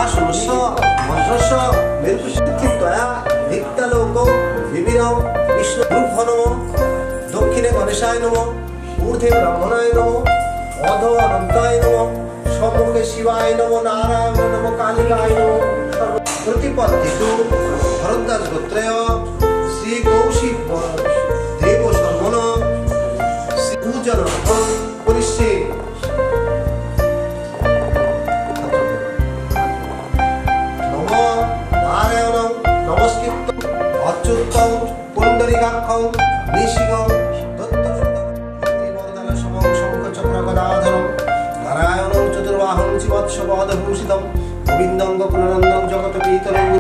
शासनस्य मन्त्रस्य मेरुसिद्धित्वया नित्यलोकौ विविरौ विष्णुरूपो नमः दक्षिणे गणेशाय नमः ऊर्ध्वे ब्रह्मणाय नमः अधो अनन्ताय नमः सम्मुखे शिवाय नमः नारायण नमः कालिकाय नमः प्रतिपत्तिषु भरद्वाज गोत्रय श्री कौशिक देव शर्मण श्री पूजन परिषे नमो नारायण नमस्कृत अच्युतम पुंडरीकाक्षं निशिगं दत्तवरदान समं शंख चक्र गदाधरं नारायणं चतुर्बाहुं शिवत्सपदभूषितं गोविन्दं गोकुलानन्दं जगत्पीतरं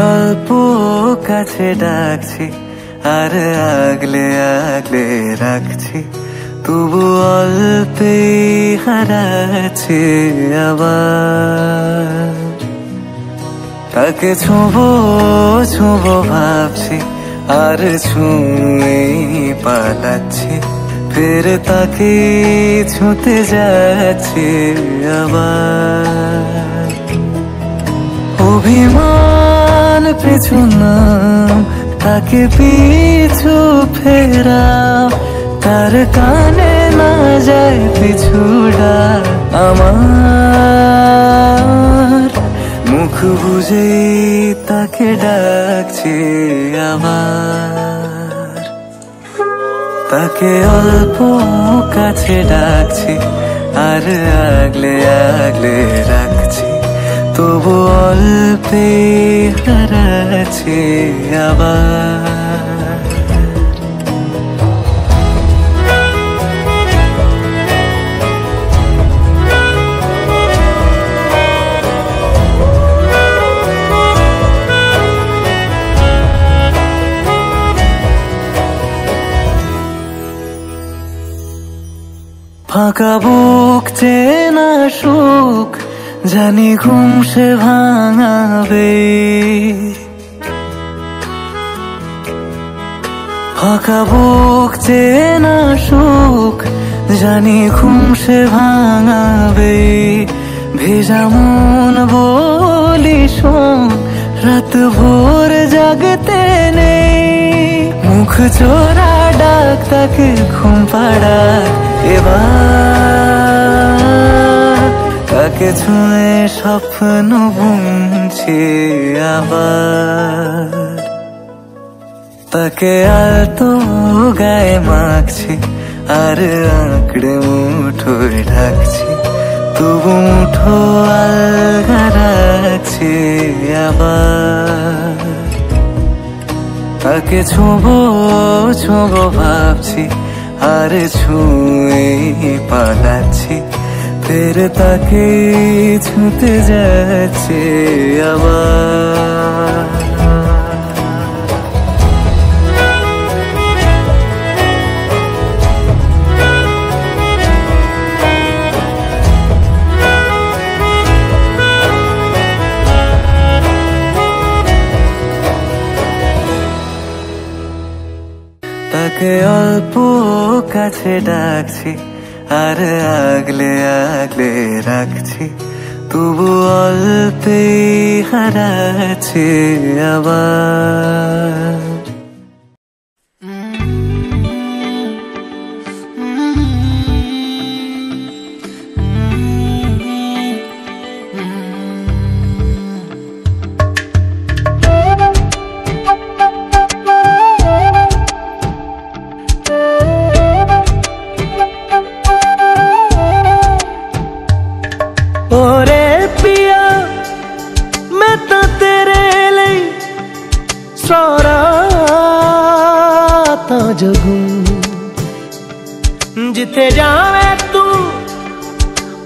অল্প কাছে ডাকছি আর আগলে আগলে রাখছি তবু অল্পে হারাচ্ছে আবার তাকে ছোঁবো ছোঁবো ভাবছি আর ছুঁয়ে পালাচ্ছি ফের তাকে ছুঁতে যাচ্ছে আবার অভিমান পিছু নাম তাকে পিছু ফেরাও তার কানে না যায় পিছুড়া আমার মুখ বুঝে তাকে ডাকছে আবার তাকে অল্প কাছে ডাকছি আর আগলে আগলে রাখছি তবু অল্পে হারাচ্ছে আবার ফাঁকা বুক চেনা সুখ জানি ঘুম সে ভাঙাবে ফাঁকা বুক চেনা সুখ জানি ঘুম সে ভাঙাবে ভেজা মন বলি শোন রাত ভোর জাগতে নেই মুখ চোরা ডাক তাকে ঘুম পাড়া এবার তাকে ছুঁয়ে স্বপ্ন বুনছি আবার তাকে আলতো গায়ে মাখছি আর আঁকড়ে মুঠোয় ঢাকছি তবু মুঠো আলগা রাখছি আবার তাকে ছোঁবো ছোঁবো ভাবছি, আর ছুঁয়ে পালাচ্ছি, ফের তাকে ছুঁতে যাচ্ছে আবার। তাকে অল্প কাছে ডাকছি, আর আগলে আগলে রাখছি, তবু অল্পে হারাচ্ছে আবার। जिथे जावे तू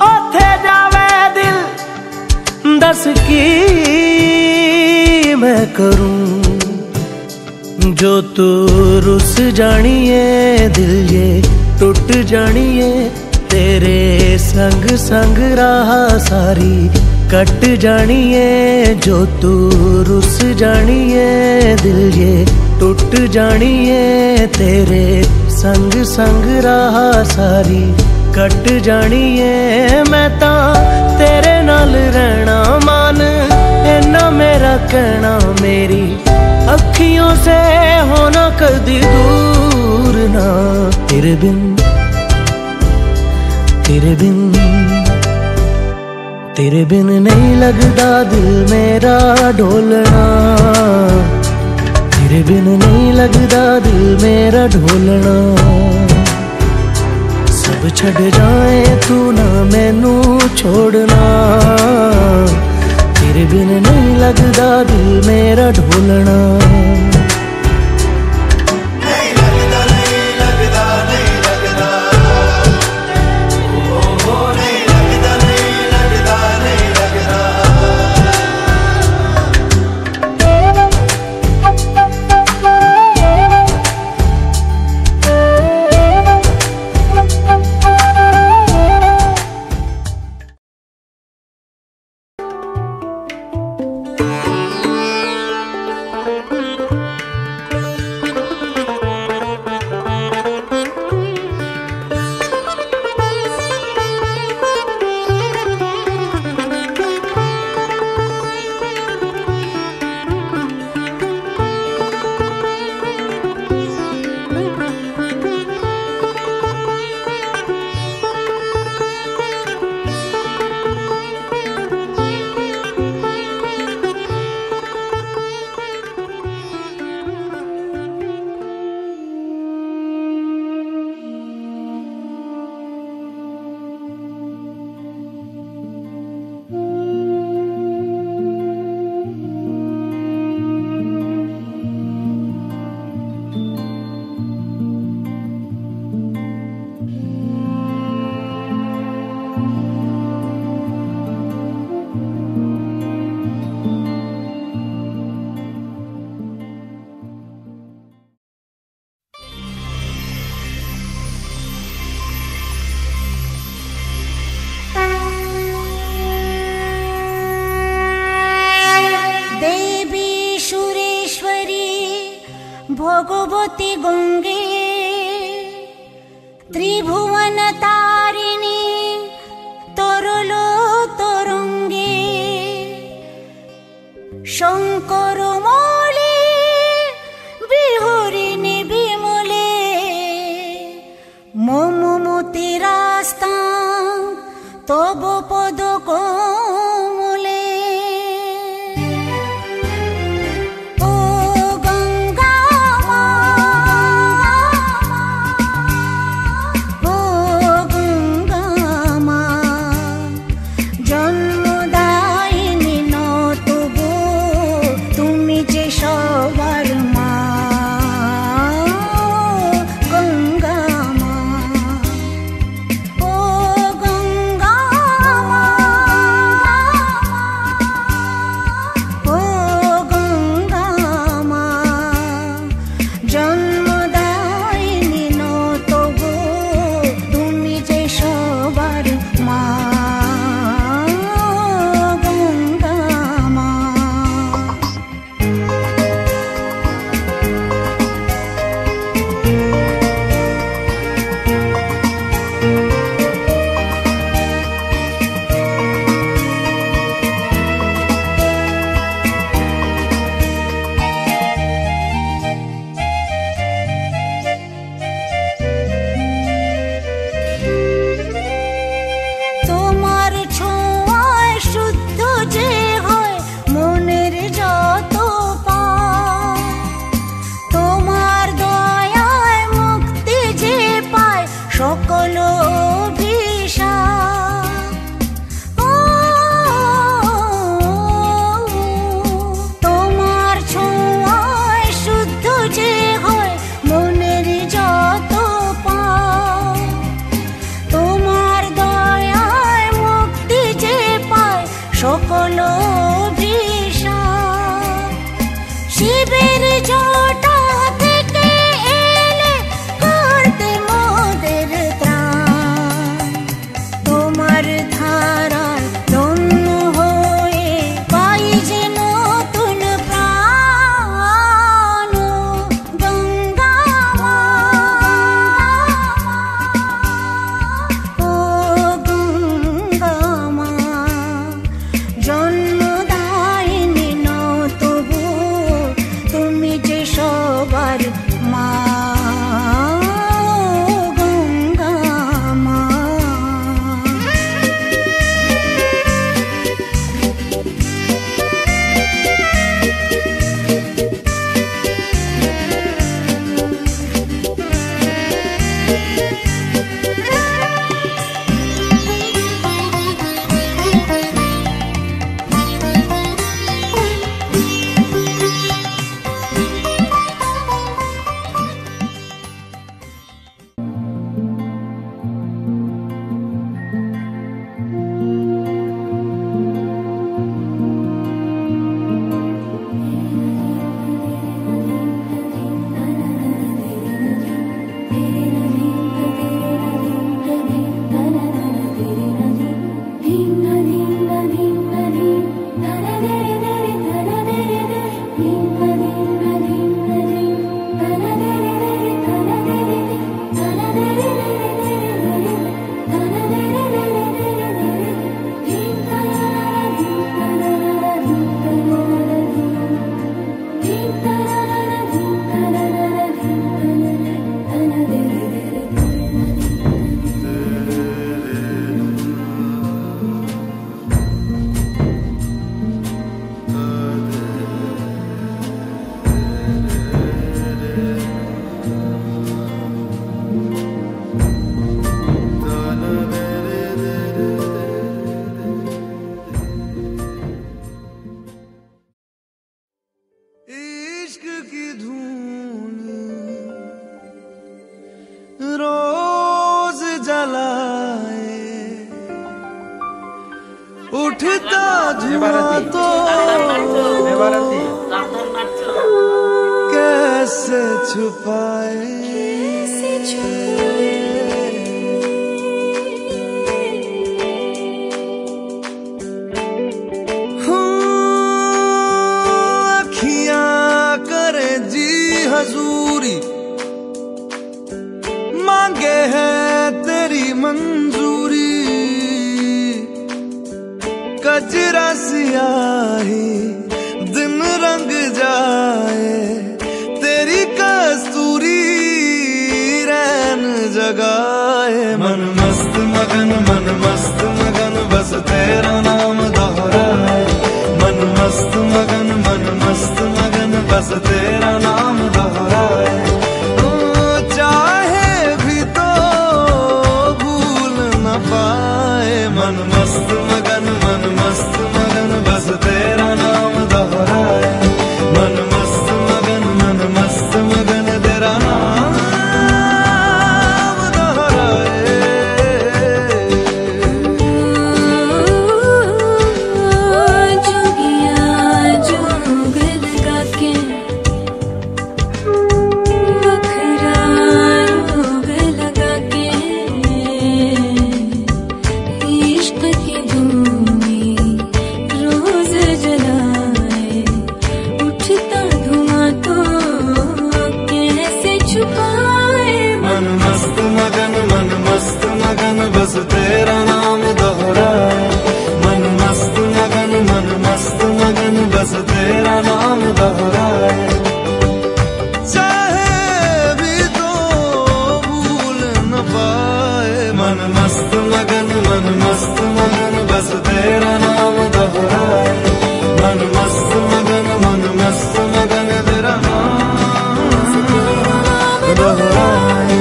ओथे जावे दिल, दस की मैं करूं जो तू रुस जानिए, दिल ये टूट जानिए, तेरे संग संग राह सारी कट जानिए, जो तू रुस जानिए, दिल ये टूट जानिए, तेरे संग संग राह सारी कट जानिए। मैं ता तेरे नाल रहना मान, इन्ना मेरा कहना, मेरी अखियों से होना कदी दूर ना, तेरे बिन तेरे बिन तेरे बिन नहीं लगता दिल मेरा ढोलना, तेरे बिन नहीं लगता दिल मेरा ढोलना। सब छड़ जाए तू ना मैनू छोड़ना, तेरे बिन नहीं लगता दिल मेरा ढोलना। भगवती गंगे त्रिभुवन तारिणी तरलो तरंगे शंकर मौली बिहरिणी विमले मम मति रास्ता तब पद कोमले তুমি শিবের জটা থেকে এলে করতে মোদের ত্রাণ। তোমার ধারায় ধন্য হয়ে পাই যে নতুন প্রাণ। গঙ্গা মা, ও গঙ্গা মা, জন্মদায়িনী নও তবু তুমি যে সবার মা। গঙ্গা মা, इश्क की धून रोज जलाए, उठता धुआं तो कैसे छुपाए। हजूरी मांगे है तेरी मंजूरी, कजरा सियाही दिन रंग जाए, तेरी कस्तूरी रैन जगाए। मन मस्त मगन बस तेरा नाम दोहराए। मन मस्त मगन बस तेरा नाम दोहराए। चाहे भी तो भूल न पाए। मन मस्त मगन बस तेरा नाम दोहराए। मन मस्त मगन तेरा नाम दोहराए। जोगिया जोग लगा के बस तेरा नाम दोहराए। मन मस्त मगन बस तेरा नाम दोहराए। चाहे भी तो भूल न पाए। मन मस्त मगन बस तेरा नाम दोहराए। मन मस्त मगन तेरा नाम दोहराए।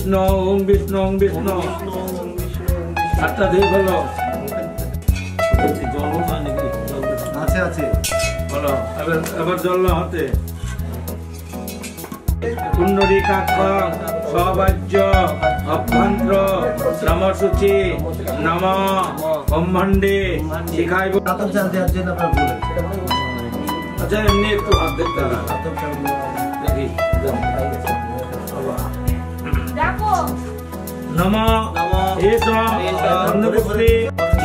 বিষ্ণু ওম বিষ্ণু ওম বিষ্ণু হাতটা ধুয়ে ফেলো জল নাকি আছে আছে বলো এবার জল হাতে কুণ্ডলিকাক্ষ সবাজ্য অভ্যন্ত্র নমসূচি নম ব্রহ্মাণ্ডে শিখাইব। আতপ চাল দেওয়ার জন্য আপনার বলেন। আচ্ছা এমনি একটু হাত দেখতে হবে দেখি নম এষ বন্ধুপুত্রী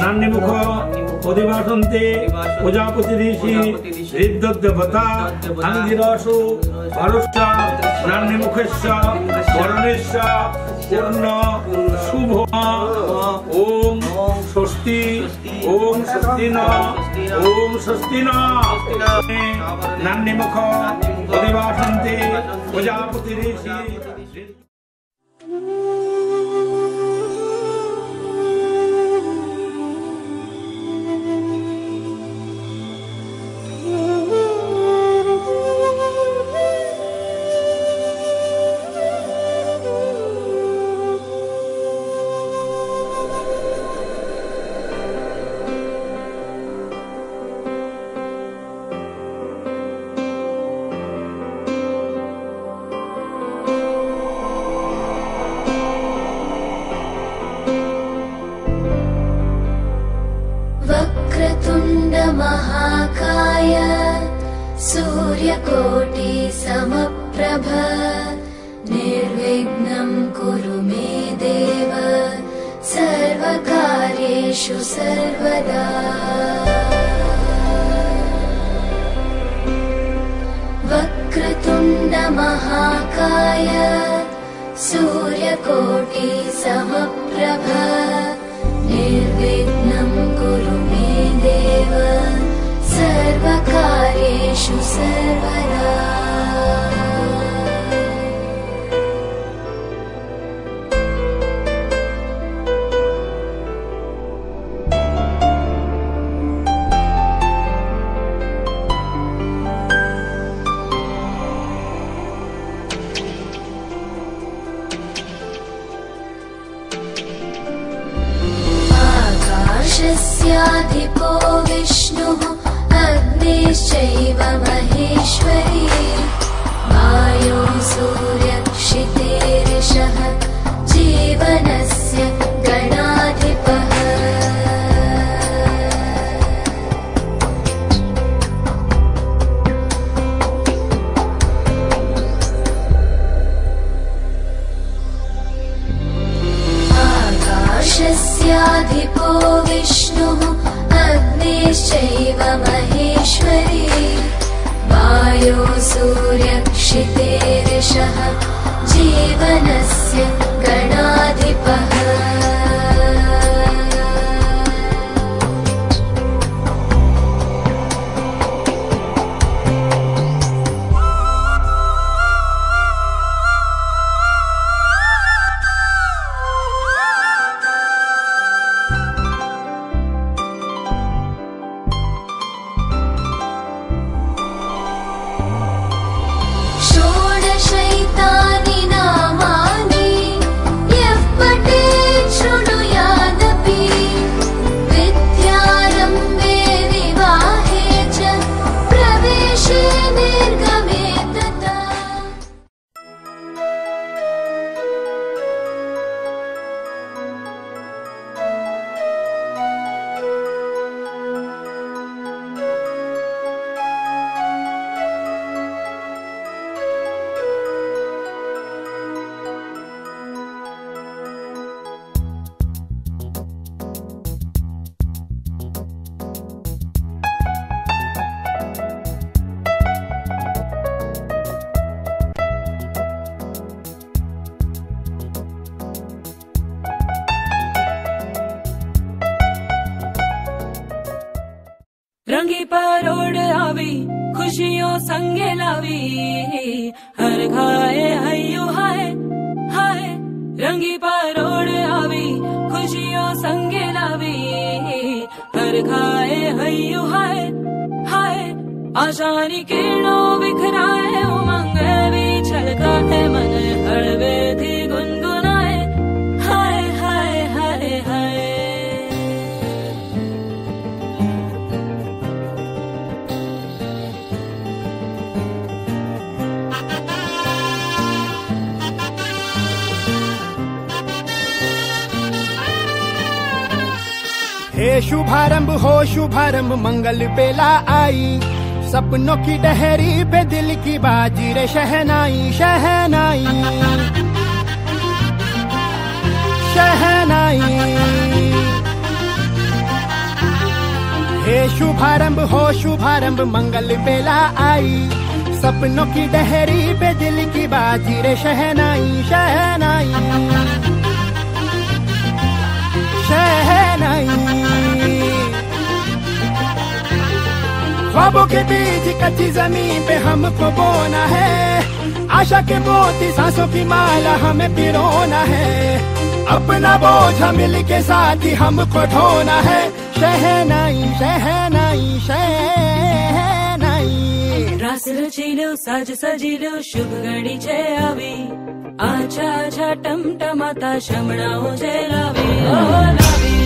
নান্যমুখ অধিবাসন্তে প্রজাপতি ঋষি হৃদ্যদেবতা আঙ্গিরসু ভরস্য নান্যমুখস্য বরণেশ্য পূর্ণ শুভ ওম স্বস্তি ওম স্বস্তি ন ওম স্বস্তি ন নান্যমুখ অধিবাসন্তে প্রজাপতি ঋষি। वक्रतुण्ड महाकाय सूर्यकोटि समप्रभ निर्विघ्नं कुरु मे देव सर्वकार्येषु सर्वदा। वक्रतुण्ड महाकाय सूर्यकोटि समप्रभ निर्विघ्नं कुरु मे देव सर्वकार्येषु सर्वदा। आकाशस्याधिपो विष्णुः अग्निश्चैव महेश्वरी वायो सूर्यक्षितेरिषः जीवनस्य गणाधिपः। आकाशस्याधिपो विष्णुः अग्निश्चैव महेश्वरी वायो सूर्यक्षितेरिषः जीवनस्य गणाधिपः। षोडशैतानि नामानि यः पठेत् शृणुयादपि विद्यारम्भे विवाहे च प्रवेशे निर्गमे तथा। रंगी परोड़ आवी खुशियों संगे लावी हर घाए हयो हाय हाय। रंगी परोड़ आवी खुशियों संगे लावी हर घाए हयो हाय हाय। आशानी किरणों बिखराए उमंग भी छलका है मन हड़वे थी गुनगुना हे शुभारंभ हो शुभारंभ मंगल बेला आई, सपनों की डहरी पे दिल की बाजी रे शहनाई शहनाई शहनाई। हे शुभारंभ हो शुभारंभ मंगल बेला आई, सपनों की डहरी पे दिल की बाजी रे शहनाई शहनाई शहनाई। ख्वाबों के बीज कच्ची जमीन पे हमको बोना है, आशा के मोती सांसों की माला हमें पिरोना है, अपना बोझ मिल के साथ ही हमको ढोना है। शहनाई शहनाई शहनाई। रास रचिलो साज सजिलो शुभ घड़ी जय आवी, आछा आछा टमटमाता शमणाओ जय लावी ओ लावी।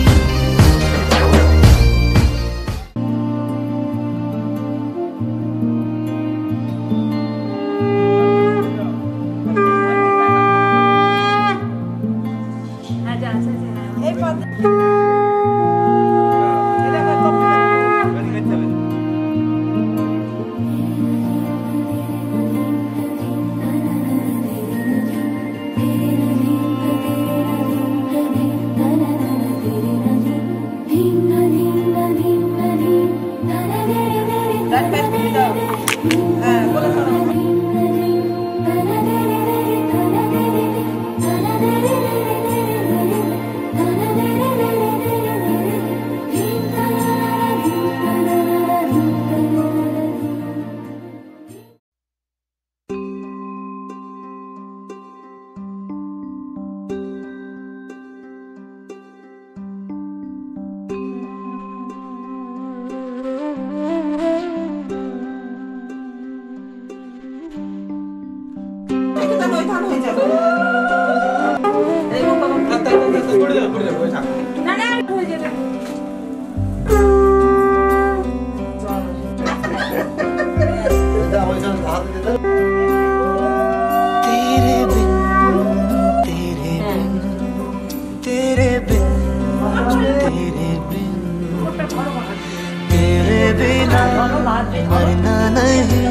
मरना नहीं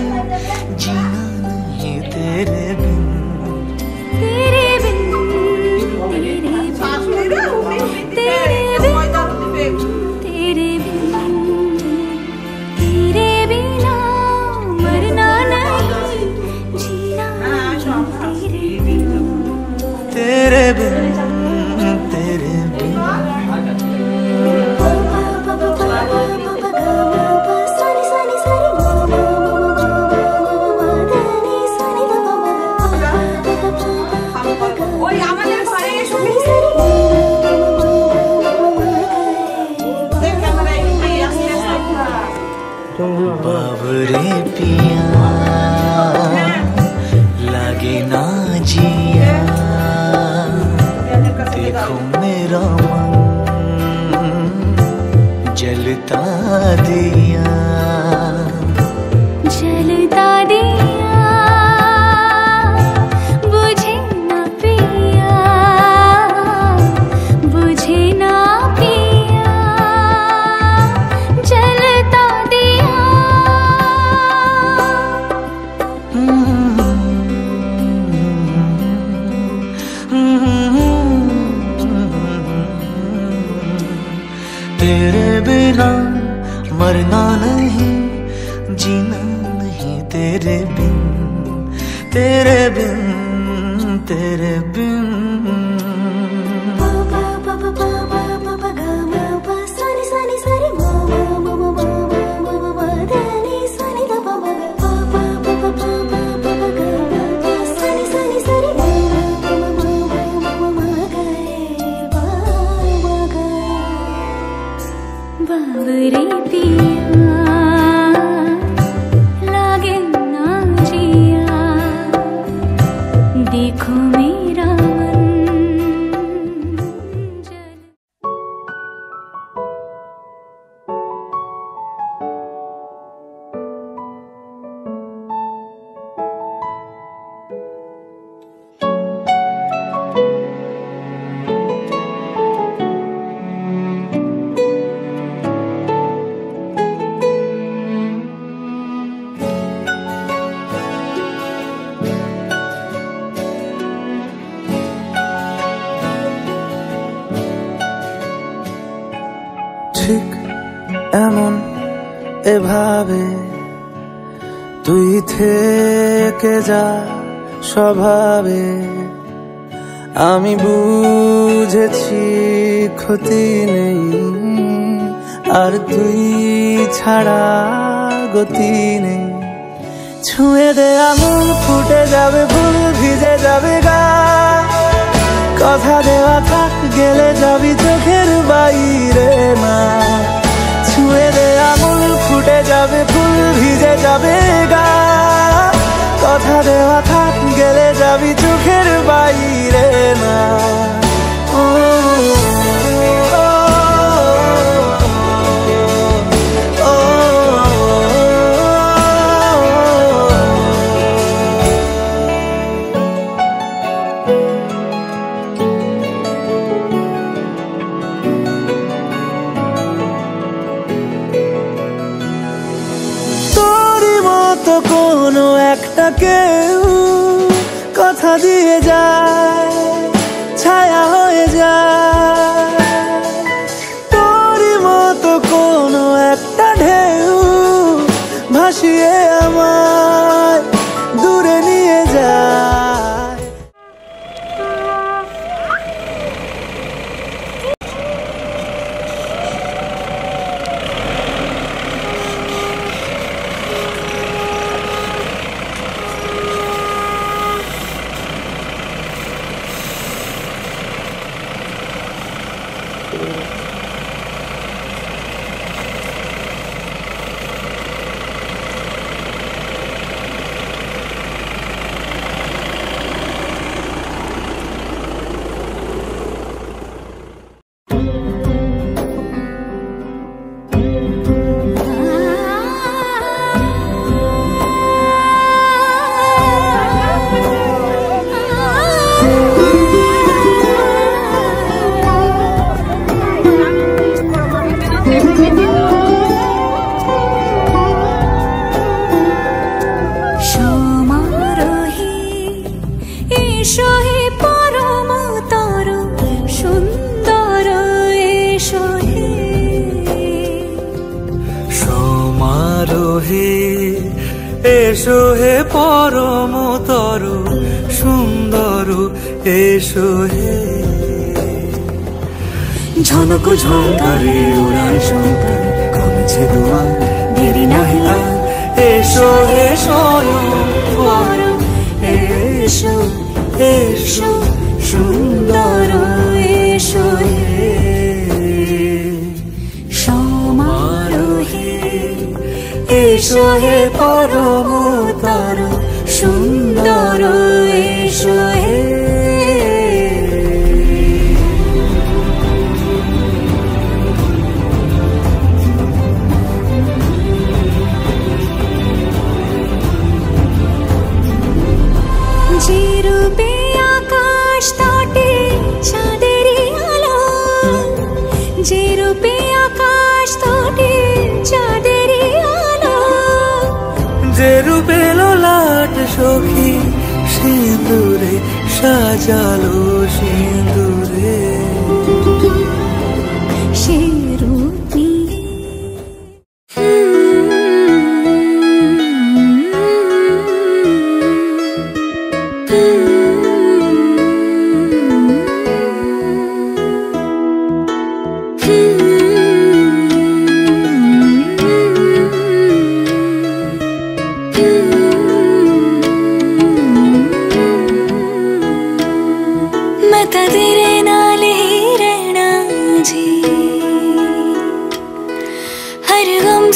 जीना नहीं तेरे बिन, तेरे बिन तेरे बिन तेरे बिन तेरे बिन तेरे बिना मरना नहीं जीना तेरे बिन, तेरे बिन तेरे बिन। बाबरे पिया लागे ना जिया, देखो मेरा मन जलता दिया जलता दिया बुझे ना पिया बुझे ना पिया जलता दिया। तेरे बिना मरना नहीं जीना नहीं तेरे बिन, तेरे बिन तेरे बिन। बाबरे पिया लागे ना जिया, देखो मेरा मन এভাবে তুই থেকে যা স্বভাবে। আমি বুঝেছি ক্ষতি নেই আর তুই ছাড়া গতি নেই। ছুঁয়ে দে আঙুল ফুটে যাবে ফুল ভিজে যাবে গা। কথা দেওয়া থাক গেলে যাবি চোখের বাইরে না। ছুঁয়ে দে আঙুল ফুটে যাবে ফুল ভিজে যাবে গা। কথা দেওয়া থাক গেলে যাবি চোখের বাইরে না। কোনো একটা কেউ কথা দিয়ে যায় ছায়া হয়ে যায়। তোরই মতো কোনো একটা ঢেউ ভাসিয়ে আমায় দূরে নিয়ে যায়। এসো হে পরমতর সুন্দর এসো হে। ঝনক ঝঙ্কারে উড়ান শঙ্কর কমছে দুয়ার দেরি নাহি আর। এসো হে স্বয়ংবর এসো এসো সুন্দর এসো হে। সমারোহে এসো হে পরমতর সুন্দর এসো হে। যে রূপে আকাশ তটে চাঁদেরই আলো, যে রূপে আকাশ তটে চাঁদেরই আলো, যে রূপে ললাট সখী সিঁদুরে সাজালো সিঁদুরে। সে রূপ নিয়ে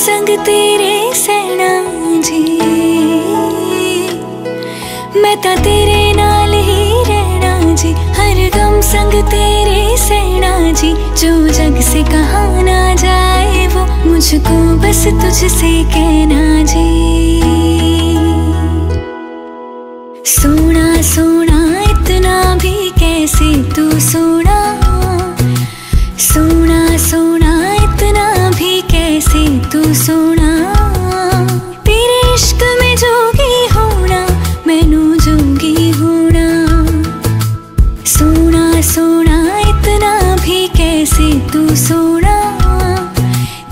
संग तेरे सहना जी, मैं ता तेरे नाल ही रहना जी। हर गम संग तेरे सहना जी, जो जग से कहा ना जाए वो मुझको बस तुझसे कहना जी। सोना सोना इतना भी कैसे तू सोना, सोना सोना इतना भी कैसे तू सोना। तेरे इश्क में जोगी होना मैनू जोगी होना। सोना सोना इतना भी कैसे तू सोना,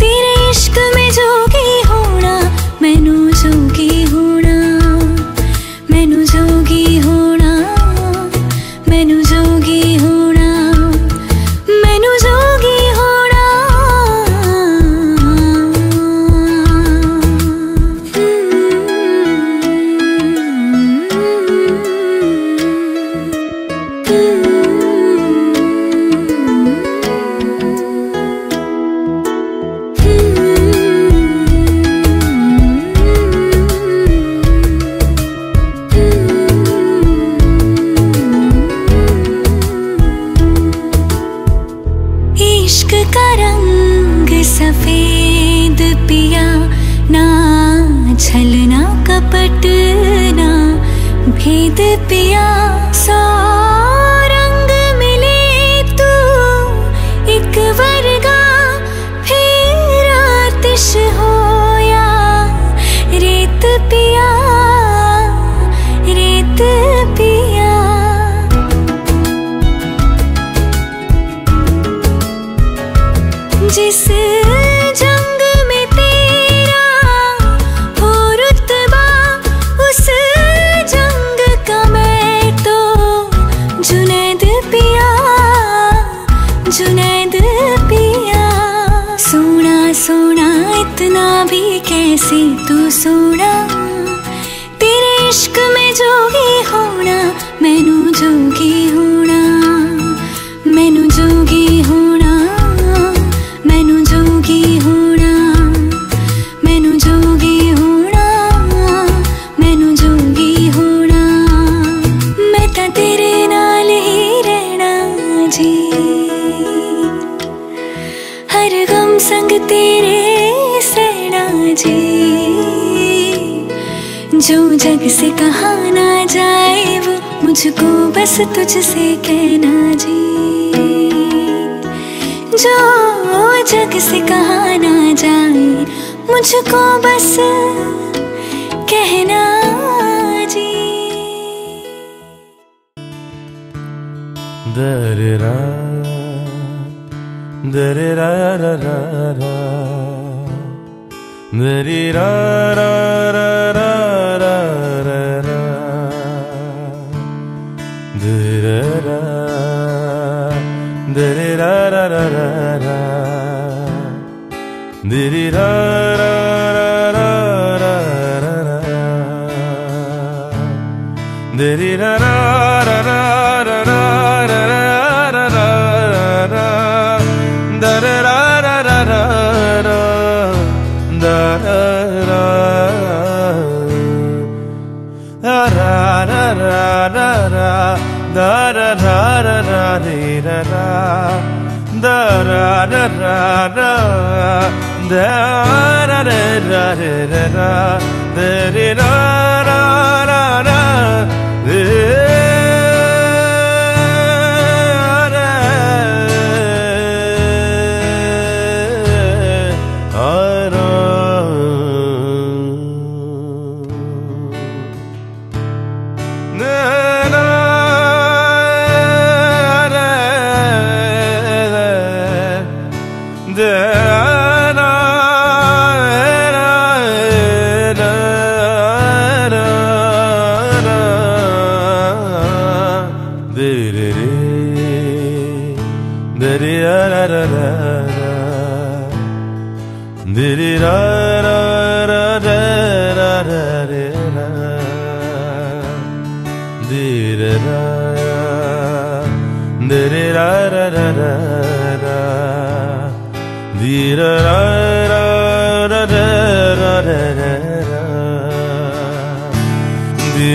तेरे इश्क में जोगी होना छलना कपटना भेद पिया सौ रंग मिले तू एक वर्गा फिर आतिश होया रेत पिया रेत पिया। जिस जंग में तेरा हो रुतबा उस जंग का मैं तो जुनैद पिया जुनैद पिया। सोना सोना इतना भी कैसे तू सोना तेरे इश्क में जोगी होना मैनू जोगी होना मैनू जोगी होना मैनू जोगी होना मैनू जोगी होना मैनू जोगी होना। मैं तां तेरे नाल ही रहना जी हर गम संग तेरे सहना जी। जो जग से कहा ना जाए वो मुझको बस तुझसे कहना जी। जो जग से कहा ना जाए मुझको बस कहना जी। दररा दररा रा रा रा दररा रा रा रा रा रा रा दररा दररा रा रा रा रा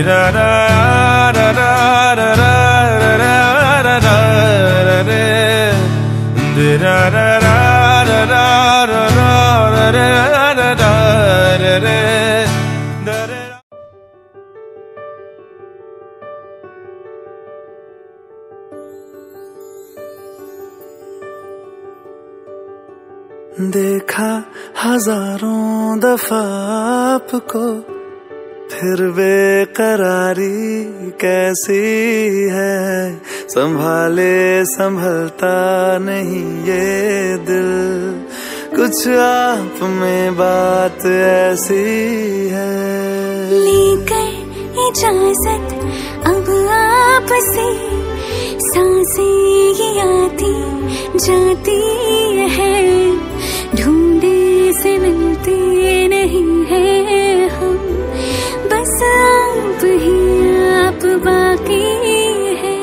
दररा रा रा रा रा रा दररा रा रा रा रा रा देखा हजारों दफा आपको फिर बेकरारी कैसी है। संभाले संभलता नहीं ये दिल कुछ आप में बात ऐसी है। लेकर इजाजत अब आपसे सांसें ये आती जाती है। ढूंढे से मिलते नहीं है हम बस आप ही आप बाकी है।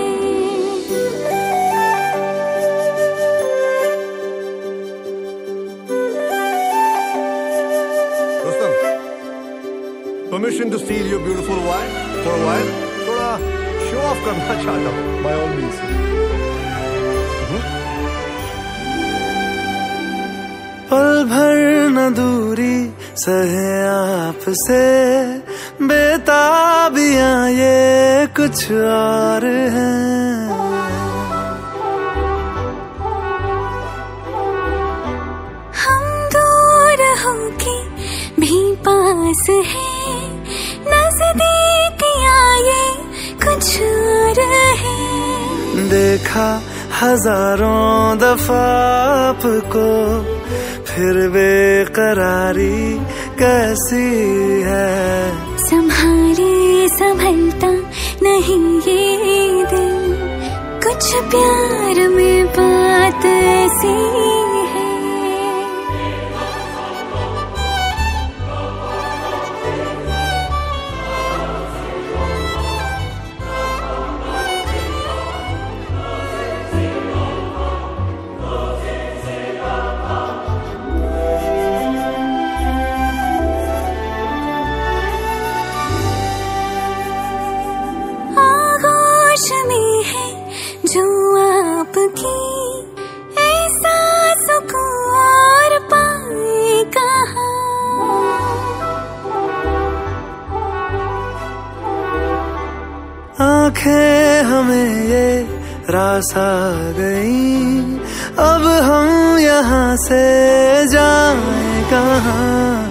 Permission to steal your beautiful wife for a while? थोड़ा शो ऑफ करना चाहता हूँ by all means. पल भर न दूरी सहे आपसे बेताबियां ये कुछ और हैं। हम दूर होके भी पास हैं, नजदीकियां ये कुछ और है। देखा हजारों दफा आपको, फिर बेकरारी कैसी है। संभाले संभलता नहीं ये दिल, कुछ प्यार में बात ऐसी है। में है जो आपकी, ऐसा सुकून और पाए कहाँ। आंखें हमें ये रास आ गई, अब हम यहाँ से जाएं कहाँ।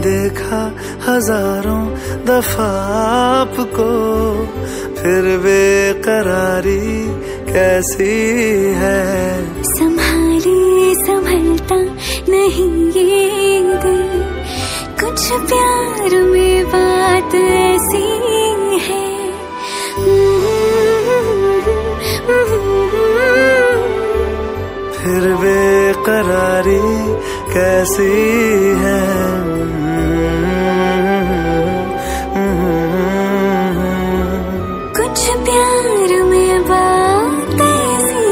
देखा हजारों दफा आपको, फिर बेकरारी कैसी है। संभाले संभलता नहीं ये दिल, कुछ प्यार में बात ऐसी है। फिर बेकरारी कैसी है। कुछ प्यार में बात ऐसी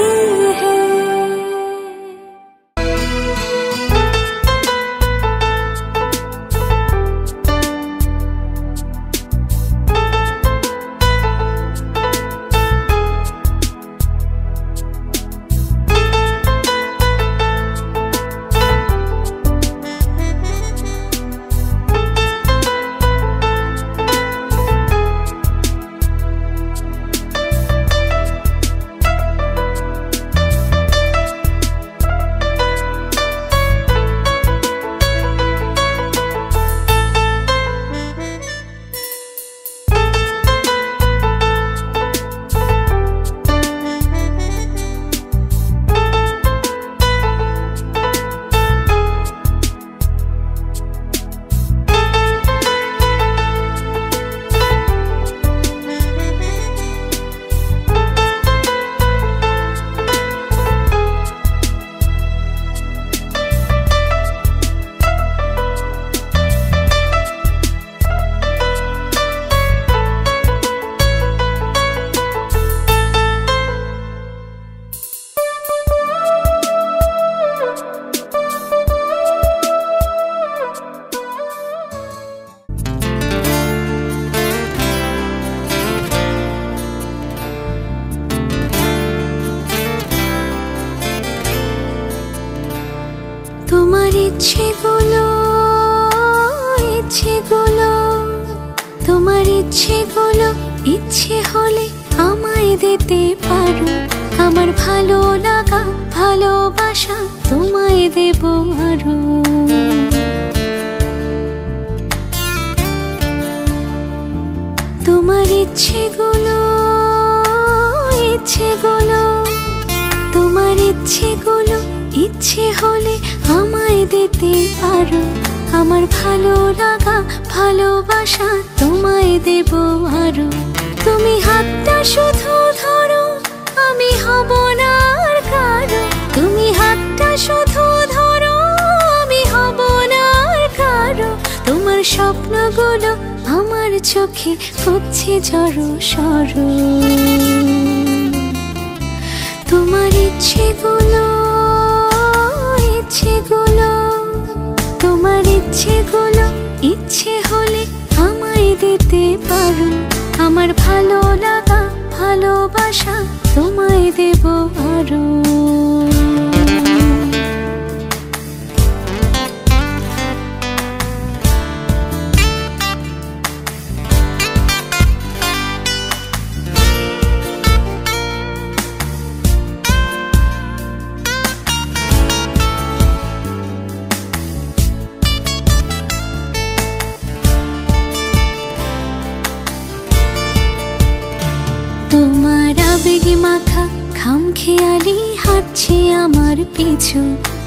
है। তোমার ইচ্ছেগুলো, ইচ্ছেগুলো, তোমার ইচ্ছেগুলো ইচ্ছে হলে আমায় দিতে পারো। আমার ভালো লাগা ভালোবাসা তোমায় দেব আরো। তোমার ইচ্ছেগুলো, ইচ্ছেগুলো, তোমার ইচ্ছেগুলো ইচ্ছে হলে আমায় দিতে পারো। আমার ভালো লাগা ভালোবাসা তোমায় দেব আরো। তুমি হাতটা শুধু ধরো, আমি হব না আর কারো। তুমি হাতটা শুধু ধরো, আমি হব না আর কারো। তোমার স্বপ্নগুলো আমার চোখে পড়ছে জড়ো সরো। তোমার ইচ্ছেগুলো, ইচ্ছেগুলো, তোমার ইচ্ছেগুলো ইচ্ছে হলে আমায় দিতে পারো। আমার ভালো লাগা ভালোবাসা তোমায় দেব আরো। তোমার আবেগে মাখা খামখেয়ালি হাঁটছে আমার পিছু,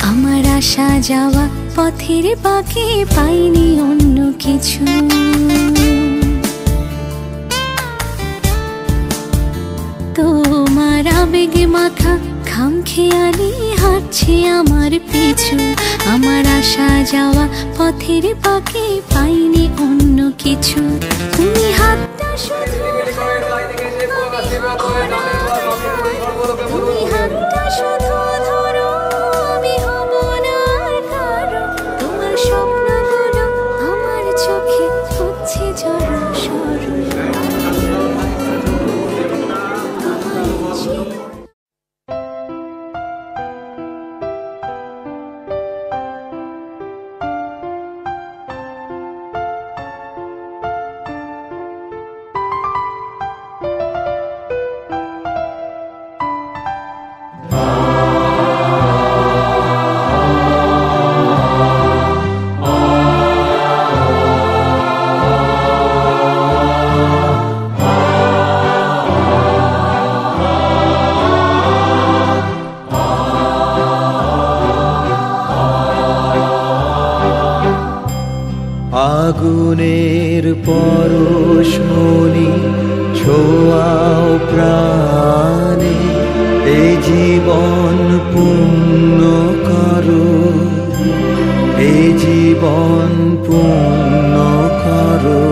আমার আসা যাওয়া পথের বাঁকে পাইনি অন্য কিছু। তোমার আবেগে মাখা খামখেয়ালি হাঁটছে আমার পিছু, আমার আসা যাওয়া পথের বাঁকে পাইনি অন্য কিছু। তুমি হাতটা শুধু তুমি হাতটা শুধু ধরো, আমি হব না কারো। তোমার স্বপ্নগুলো আমার চোখে হচ্ছে জড়ো সরু। আগুনের পরশমণি ছোঁয়াও প্রাণে, এই জীবন পূর্ণ করো, এই জীবন পূর্ণ করো,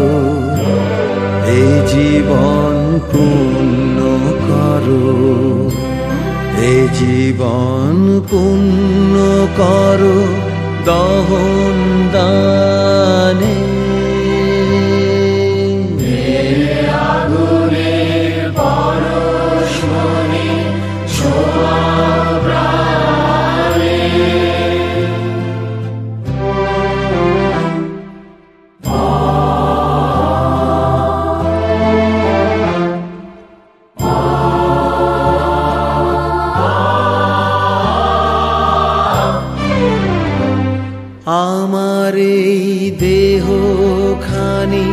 এই জীবন পূর্ণ করো, এই জীবন পূর্ণ করো দহন দানে। আগুনের পরশমণি ছোঁয়াও প্রাণে, আমার এই দেহ খানি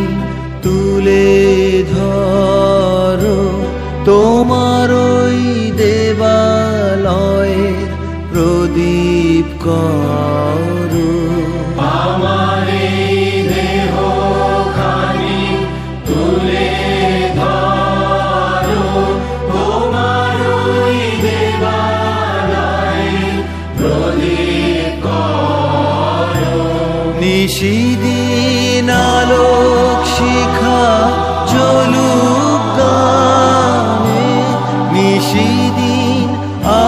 তুলে ধরো, তোমার ওই দেবালয়ে প্রদীপ করো। আমার এই দেহ খানি তুলে ধরো, তোমার ওই দেবালয়ে প্রদীপ করো। নিশিদিন আলোক শিখা জ্বলুক গানে, নিশিদিন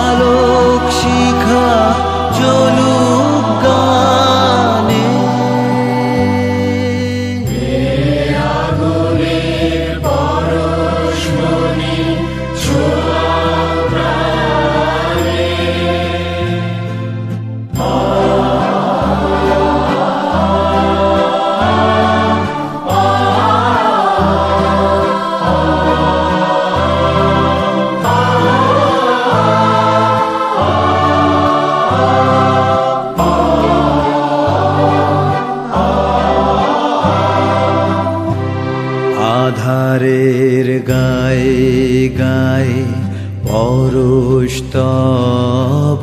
আলোক শিখা জ্বলুক গানে। আগুনের পরশমণি ছোঁয়াও প্রাণে, আধারের গায়ে গায়ে পরশ তব,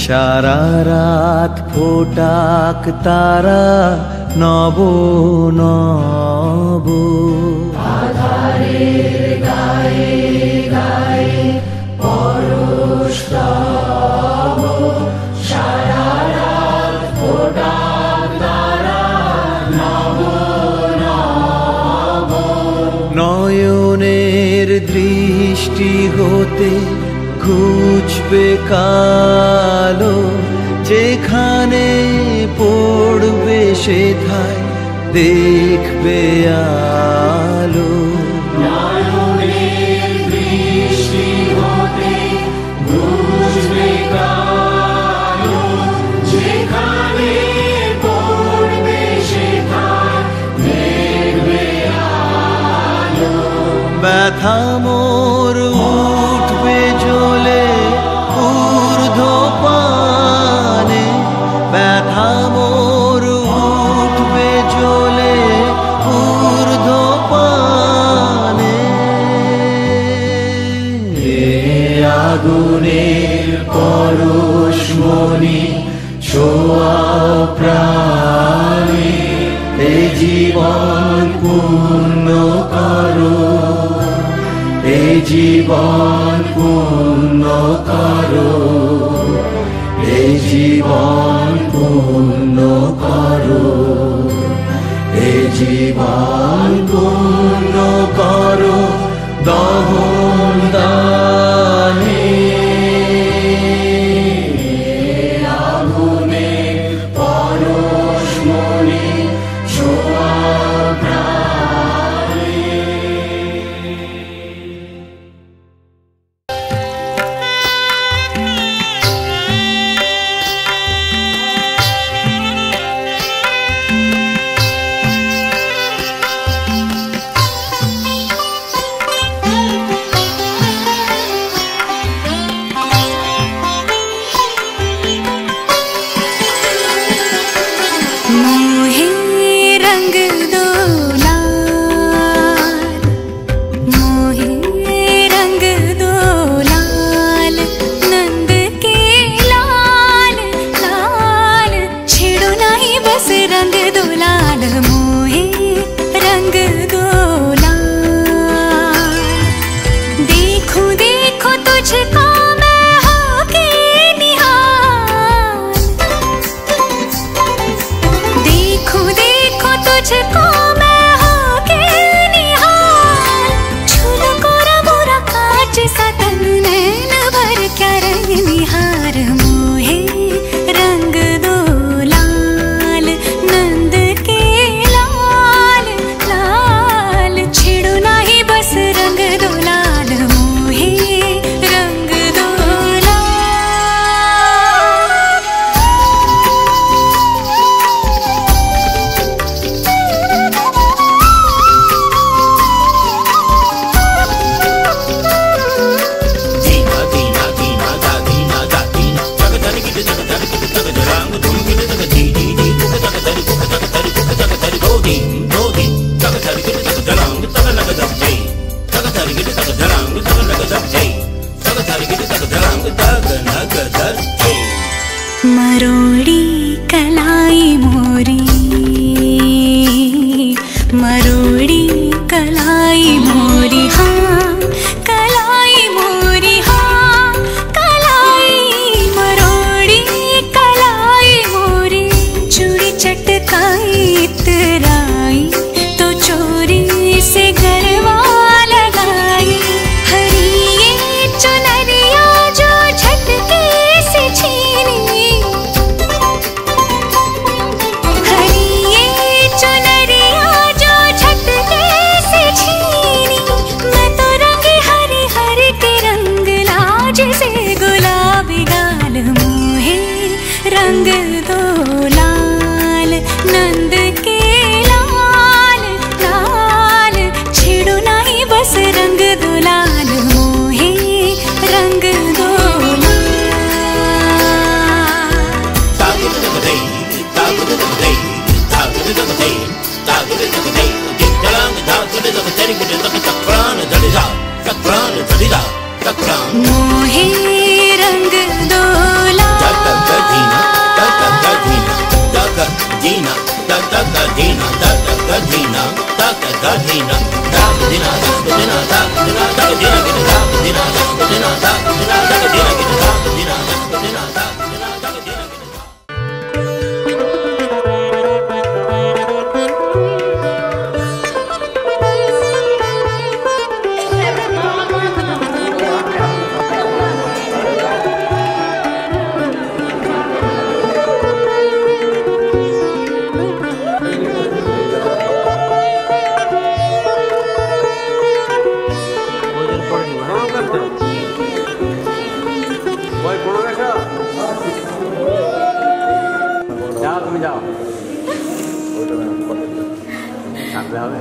সারা রাত ফোটাক তারা নব নব। আধারের গায়ে গায়ে পরশ তব, সারা রাত ফোটাক তারা নব নব। নয়নের দৃষ্টি হতে ঘুচবে কালো, যেখানে পড়বে সেথায় দেখবে আলো। নয়নের দৃষ্টি হতে ঘুচবে কালো, যেখানে পড়বে সেথায় দেখবে আলো। ব্যথা মোর উঠবে জ্বলে ঊর্ধ্ব পানে, ব্যথা মোর উঠবে জ্বলে ঊর্ধ্ব পানে। আগুনের পরশমণি ছোঁয়াও প্রাণে এ জীবন পূর্ণ করো এ জীবন পূর্ণ করো এ জীবন পূর্ণ করো এ জীবন পূর্ণ করো দহন দানে আগুনের পরশমণি ছোঁয়াও প্রাণে। मोहे रंग दो लाल मोहे रंग दो लाल नंद के लाल लाल छेड़ो नहीं बस रंग दो लाल मोहे रंग दो लाल देखो देखो तुझको मैं होके निहाल देखो देखो तुझको मैं होके निहाल छूलो कोरा मोरा कांच सा तन नैन भर क्या रंग निहार मोहे रंग दो लाल नंद के लाल लाल छेड़ो नहीं बस रंग दो लाल मोहे रंग दो लाल। Dina dina dina da dina da dina jaga tari gidi jaga tari gidi jaga jarang dum gidi jaga di di di buka jaga tari do di jaga tari gidi jaga jarang jaga laga jai jaga tari gidi jaga jarang jaga laga jai jaga tari gidi jaga jarang jaga laga jai मरोड़ी कलाई मोरी मरोड़ी कलाई मोरी हाँ कलाई मोरी हाँ कलाई मरोड़ी कलाई मोरी चूड़ी चटकाई इतराई तो चोरी से गरबा लगाई हरी ये चुनरिया जो झटके से छीनी हरी ये चुनरिया जो झटके से छीनी मैं तो रंगी हरी हरी के रंग लाज से गुलाबी गाल मोहे रंग दो लाल नंद के लाल लाल छेड़ो नहीं बस रंग दो लाल मोहे रंग दो मोहे रंग दो যাও তুমি যাও থাকতে হবে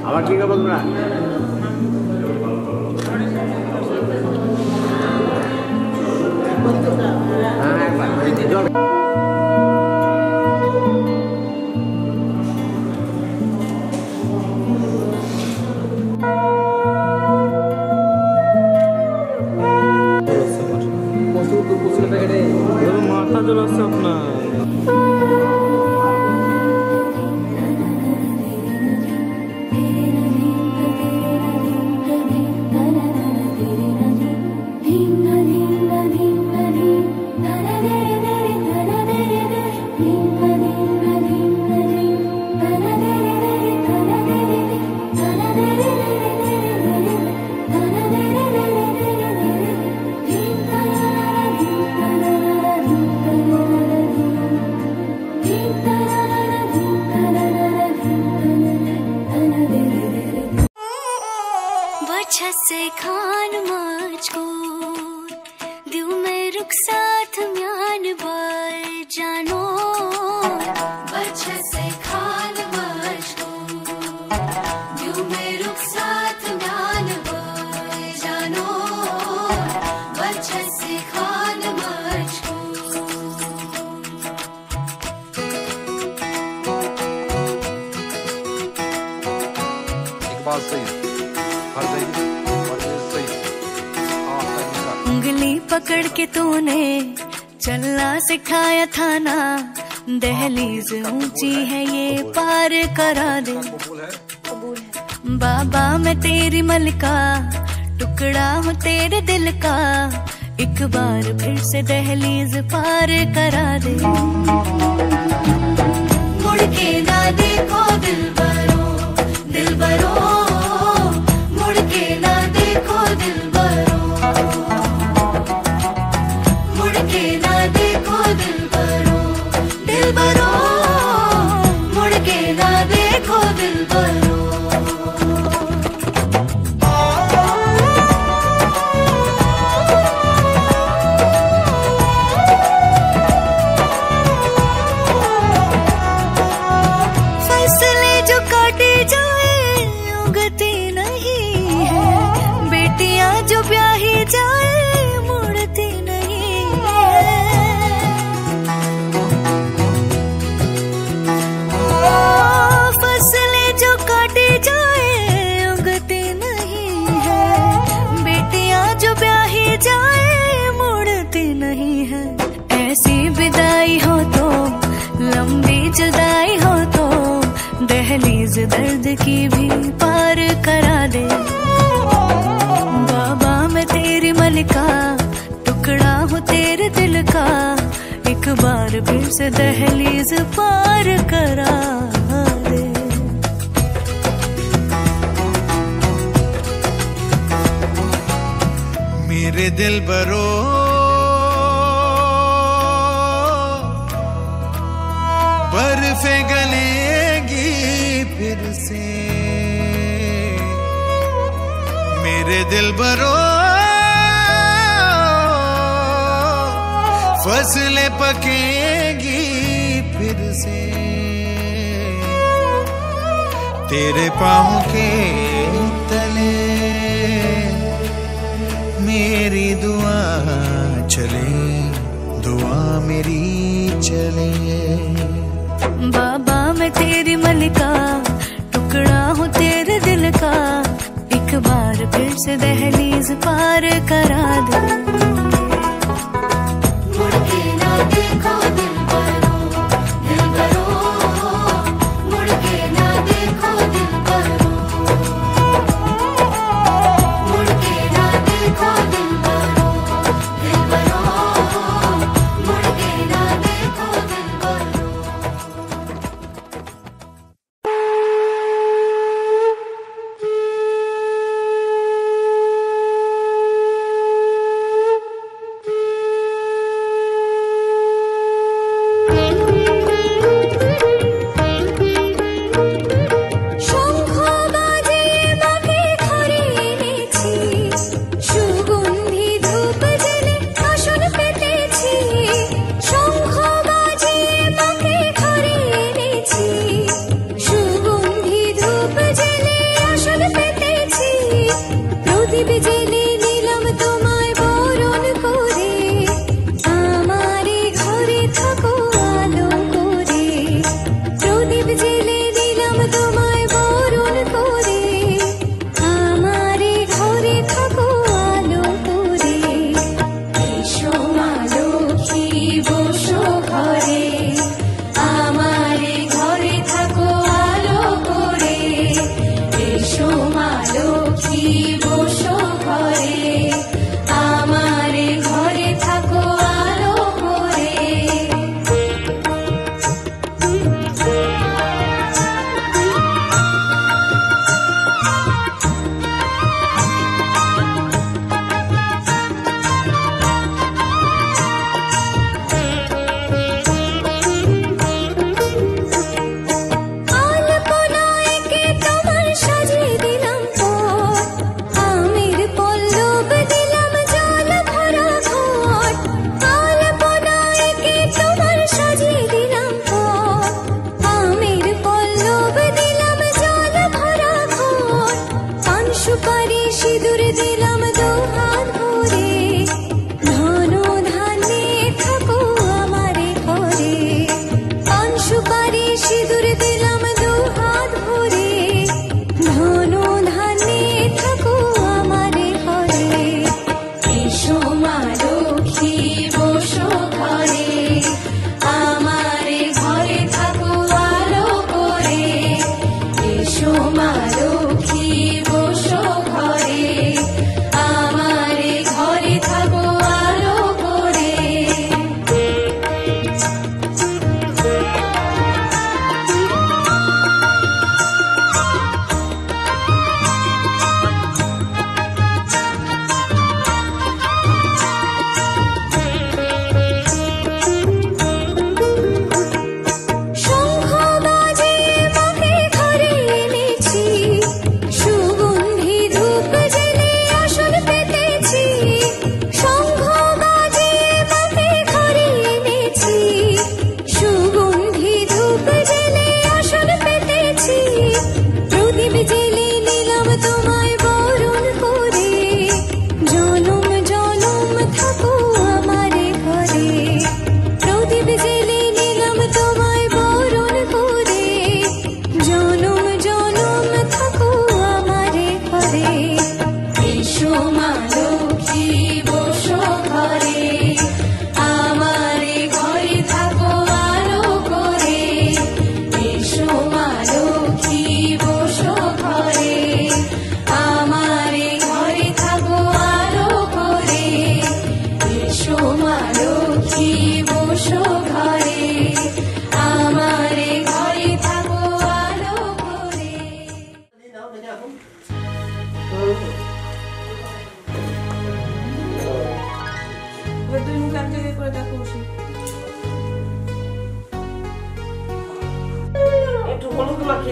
আবার কি করবো তোমরা হ্যাঁ একবার জল माथा जला सपना से खान माच को दिल में रुक साथ म्यान बार जानो बच्चा से खान माच को दिल में रुक साथ म्यान बार जानो बच्चा से खान माच को एक बात सही हर उंगली पकड़ के तूने चलना सिखाया था ना दहलीज ऊंची है ये पार करा दे बाबा मैं तेरी मलका टुकड़ा हूँ तेरे दिल का एक बार फिर से दहलीज पार करा दे मुड़ के ना देखो दिल बरो मुड़ के ना देखो दिल बरो मुड़ के ना देखो दिल बरो मुड़ के ना देखो दिल बरो फैसले जो काटे जाए उगती नहीं है बेटियां जो ब्याही जाए मुड़ती नहीं है फसलें जो काटे जाए उगती नहीं है बेटियां जो ब्याही जाए मुड़ती नहीं है ऐसी विदाई हो तो लंबी जुदाई हो तो दहलीज दर्द की भी पार करा दे बाबा मैं तेरी मलिका टुकड़ा हूँ तेरे दिल का एक बार फिर से दहलीज पार करा दे मेरे दिल बरो बर्फे गलेगी फिर से मेरे दिल बरो फसलें पकेगी फिर से तेरे पाँव के तले मेरी दुआ चले दुआ मेरी चले बाबा मैं तेरी मलिका टुकड़ा हूँ तेरे दिल का एक बार फिर से दहलीज पार करा दे मुड़ के ना देखो दिल बरो मुड़ के ना देखो दिल बरो मुड़ के ना देखो दिल बरो मुड़ के ना देखो दिल बरो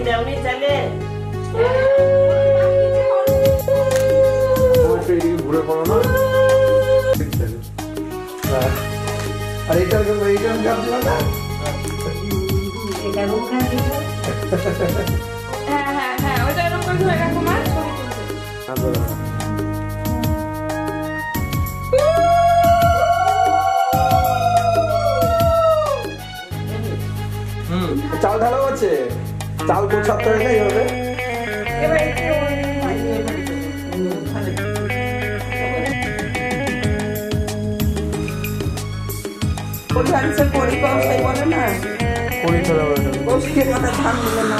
দাওনি চলে ঘুরে পড়ো না আর এটা ভাবছি না এটা রুখা দিও হ্যাঁ ওটা এরকম করে ধরে রাখো মা চাল ঢালা আছে চাল কোন সপ্তাহে নেই হবে আনসার করি কৌশিক বলে না কৌশিকের কথা ধান দিলে না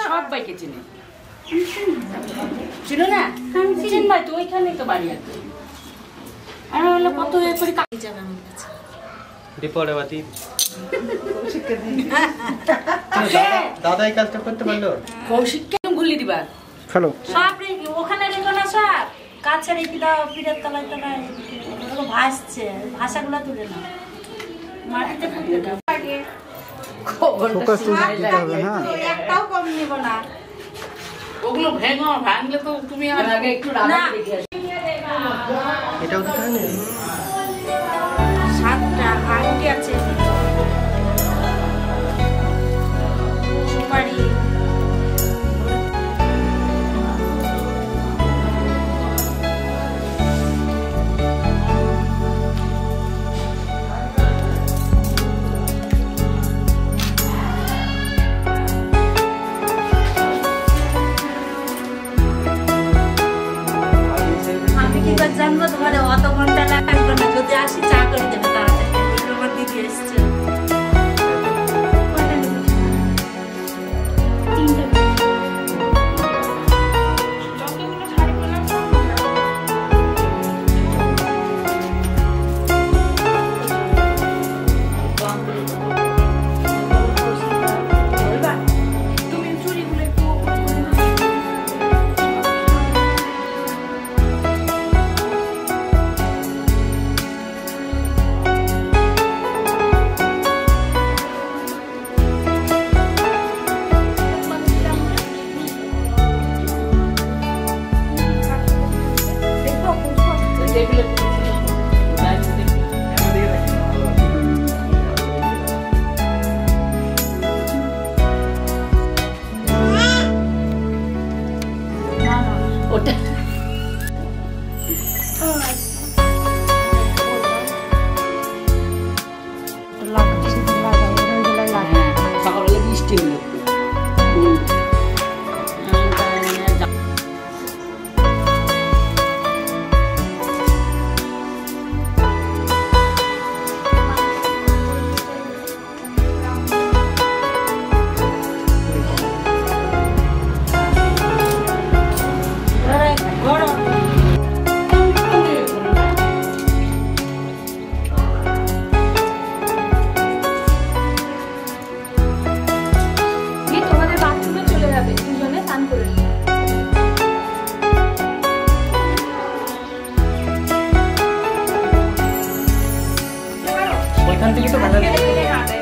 সবাইকে চিনি চিনো না চিনবাই তো ওইখানেই তো বাড়ি আছে আর হলো কত করে কাটি যাবে আমার কাছে ডিপোরে বাতি দাদা এই কাজটা করতে পারলো কৌশিককে ভুলি দিবা হ্যালো সব ওখানে রেখো না সব কাছে রেখে দাও পিঠের তলায় তলায় ভাসছে ভাষাগুলো তুলে না মাটিতে ফুটে দাও একটাও কম নিব না ওগুলো ভাঙলে তো তুমি আগে একটু রান্না দেখে আসো এটাও তো জানি 7টা আংটি আছে সুপারি জানবো তোমার অত ঘন্টা লাগবে না যদি আসি চা করে দেবে তাড়াতাড়ি আমার দিদি এসছে ওইখান থেকে তো